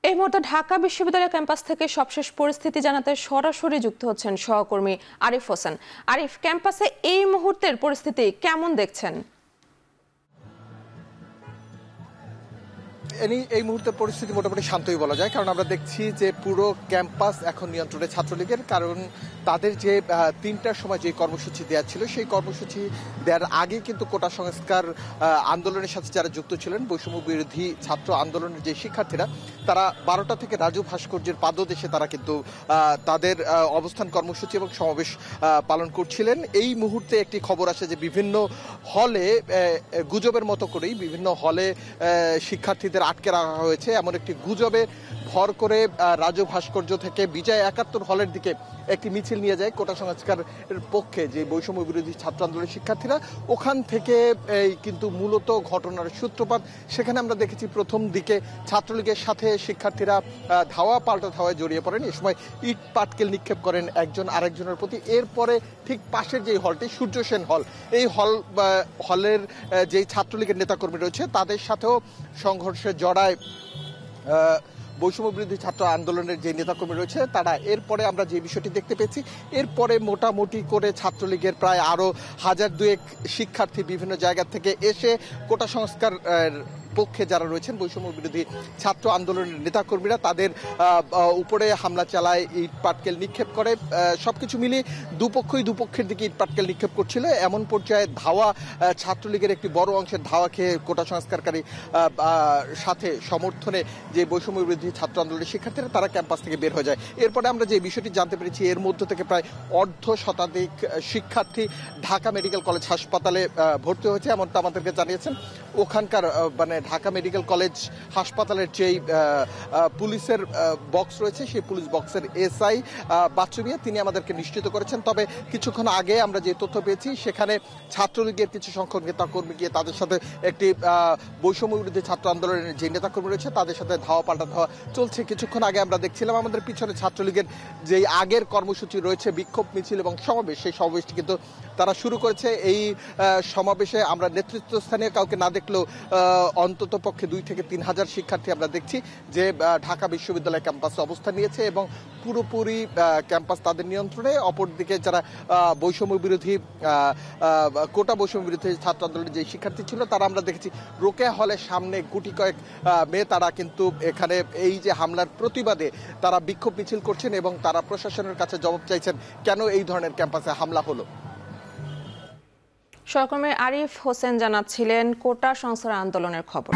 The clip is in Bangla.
এই মুহূর্তে ঢাকা বিশ্ববিদ্যালয় ক্যাম্পাস থেকে সবশেষ পরিস্থিতি জানাতে সরাসরি যুক্ত হচ্ছেন সহকর্মী আরিফ হোসেন। আরিফ, ক্যাম্পাসে এই মুহূর্তের পরিস্থিতি কেমন দেখছেন? এই মুহূর্তের পরিস্থিতি মোটামুটি শান্তই বলা যায়, কারণ আমরা দেখছি যে পুরো ক্যাম্পাস এখন নিয়ন্ত্রণে ছাত্রলীগের। কারণ তাদের যে ৩টার সময় যে কর্মসূচি দেওয়া ছিল, সেই কর্মসূচি দেওয়ার আগে কিন্তু কোটা সংস্কার আন্দোলনের সাথে যারা যুক্ত ছিলেন, বৈষম্য বিরোধী ছাত্র আন্দোলনের যে শিক্ষার্থীরা, তারা 12টা থেকে রাজু ভাস্কর্যের পাদদেশে তারা কিন্তু তাদের অবস্থান কর্মসূচি এবং সমাবেশ পালন করছিলেন। এই মুহূর্তে একটি খবর আসে যে বিভিন্ন হলে গুজবের মতো করেই বিভিন্ন হলে শিক্ষার্থীদের আটকে রাখা হয়েছে। এমন একটি গুজবে ভর করে রাজু ভাস্কর্য থেকে বিজয় 71 হলের দিকে একটি মিছিল নিয়ে যায় কোটা সংস্কারের পক্ষে যে বৈষম্য বিরোধী ছাত্র আন্দোলনের শিক্ষার্থীরা। ওখান থেকে কিন্তু মূলত ঘটনার সূত্রপাত। সেখানে আমরা দেখেছি প্রথম দিকে ছাত্রলীগের সাথে শিক্ষার্থীরা ধাওয়া পাল্টা ধাওয়ায় জড়িয়ে পড়েন। এ সময় ইট পাটকেল নিক্ষেপ করেন একজন আরেকজনের প্রতি। এরপরে ঠিক পাশের যে হলটি, সূর্য সেন হল, এই হলের যেই ছাত্রলীগের নেতাকর্মী রয়েছে তাদের সাথেও সংঘর্ষে জড়ায় বৈষম্য বিরোধী ছাত্র আন্দোলনের যে নেতাকর্মী রয়েছে তারা। এরপরে আমরা যে বিষয়টি দেখতে পেয়েছি, এরপরে মোটামুটি করে ছাত্রলীগের প্রায় আরো 1000-2 শিক্ষার্থী বিভিন্ন জায়গা থেকে এসে কোটা সংস্কার পক্ষে যারা রয়েছেন বৈষম্য বিরোধী ছাত্র আন্দোলনের নেতাকর্মীরা, তাদের উপরে হামলা চালায়, ইট পাটকেল নিক্ষেপ করে। সবকিছু মিলিয়ে দুপক্ষের দিকে ইট পাটকেল নিক্ষেপ করছিল। এমন পর্যায়ে ধাওয়া, ছাত্রলীগের একটি বড় অংশের ধাওয়া খেয়ে কোটা সংস্কারকারী সাথে সমর্থনে যে বৈষম্য বিরোধী ছাত্র আন্দোলনের শিক্ষার্থীরা তারা ক্যাম্পাস থেকে বের হয়ে যায়। এরপরে আমরা যে বিষয়টি জানতে পেরেছি, এর মধ্য থেকে প্রায় অর্ধশতাধিক শিক্ষার্থী ঢাকা মেডিকেল কলেজ হাসপাতালে ভর্তি হয়েছে, এমনটা আমাদেরকে জানিয়েছেন ওখানকার ঢাকা মেডিকেল কলেজ হাসপাতালের যেই পুলিশের বক্স রয়েছে, সেই পুলিশ বক্সের এসআই বাচ্চু মিয়া, তিনি আমাদেরকে নিশ্চিত করেছেন। তবে কিছুক্ষণ আগে আমরা যে তথ্য পেয়েছি, সেখানে ছাত্রলীগের কিছু সংখ্যক নেতাকর্মী গিয়ে তাদের সাথে একটি বৈষম্য বিরোধী ছাত্র আন্দোলনের যে নেতাকর্মী রয়েছে তাদের সাথে ধাওয়া পাল্টা ধাওয়া চলছে। কিছুক্ষণ আগে আমরা দেখছিলাম আমাদের পিছনে ছাত্রলীগের যেই আগের কর্মসূচি রয়েছে, বিক্ষোভ মিছিল এবং সমাবেশ, সেই সমাবেশটি কিন্তু তারা শুরু করেছে। এই সমাবেশে আমরা নেতৃত্বস্থানীয় কাউকে না দেখলেও অন্তত পক্ষে 2 থেকে 3 হাজার শিক্ষার্থী আমরা দেখছি যে ঢাকা বিশ্ববিদ্যালয় ক্যাম্পাসে অবস্থান নিয়েছে এবং পুরোপুরি ক্যাম্পাস তাদের নিয়ন্ত্রণে। অপরদিকে যারা বৈষম্য বিরোধী কোটা বৈষম্য বিরোধী ছাত্র আন্দোলনের যে শিক্ষার্থী ছিল, তারা আমরা দেখেছি রোকেয়া হলের সামনে গুটি কয়েক মেয়ে, তারা কিন্তু এখানে এই যে হামলার প্রতিবাদে তারা বিক্ষোভ মিছিল করছেন এবং তারা প্রশাসনের কাছে জবাব চাইছেন কেন এই ধরনের ক্যাম্পাসে হামলা হলো। সহকর্মী আরিফ হোসেন জানাচ্ছিলেন কোটা সংস্কার আন্দোলনের খবর।